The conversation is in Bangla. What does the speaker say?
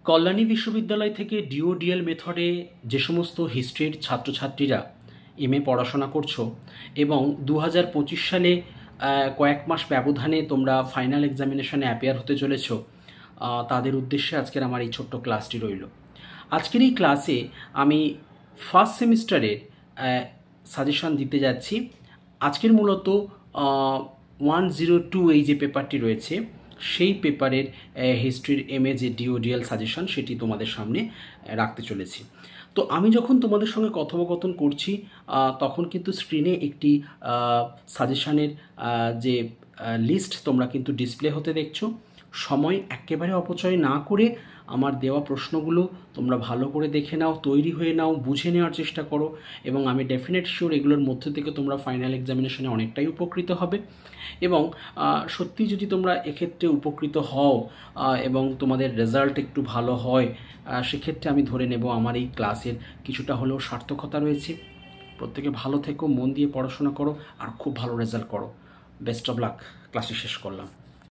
কল্যাণী বিশ্ববিদ্যালয় থেকে ডিওডিএল মেথডে যে সমস্ত হিস্ট্রির ছাত্রছাত্রীরা এমএ পড়াশোনা করছো এবং 2025 সালে কয়েক মাস ব্যবধানে তোমরা ফাইনাল এক্সামিনেশনে অ্যাপিয়ার হতে চলেছ, তাদের উদ্দেশ্যে আজকের আমার এই ছোট্ট ক্লাসটি রইল। আজকের এই ক্লাসে আমি ফার্স্ট সেমিস্টারের সাজেশন দিতে যাচ্ছি। আজকের মূলত 102 এই যে পেপারটি রয়েছে সেই পেপারের হিস্ট্রির এমএ যে ডিওডিএল সাজেশন সেটি তোমাদের সামনে রাখতে চলেছি। তো আমি যখন তোমাদের সঙ্গে কথোপকথন করছি তখন কিন্তু স্ক্রিনে একটি সাজেশানের যে লিস্ট তোমরা কিন্তু ডিসপ্লে হতে দেখছো। সময় একেবারে অপচয় না করে আমার দেওয়া প্রশ্নগুলো তোমরা ভালো করে দেখে নাও, তৈরি হয়ে নাও, বুঝে নেওয়ার চেষ্টা করো এবং আমি ডেফিনেট শিওর এগুলোর মধ্যে থেকে তোমরা ফাইনাল এক্সামিনেশনে অনেকটাই উপকৃত হবে। এবং সত্যি যদি তোমরা এক্ষেত্রে উপকৃত হও এবং তোমাদের রেজাল্ট একটু ভালো হয়, সেক্ষেত্রে আমি ধরে নেব আমার এই ক্লাসের কিছুটা হলেও সার্থকতা রয়েছে। প্রত্যেকে ভালো থেকো, মন দিয়ে পড়াশোনা করো আর খুব ভালো রেজাল্ট করো। Best of luck. ক্লাসটি শেষ করলাম।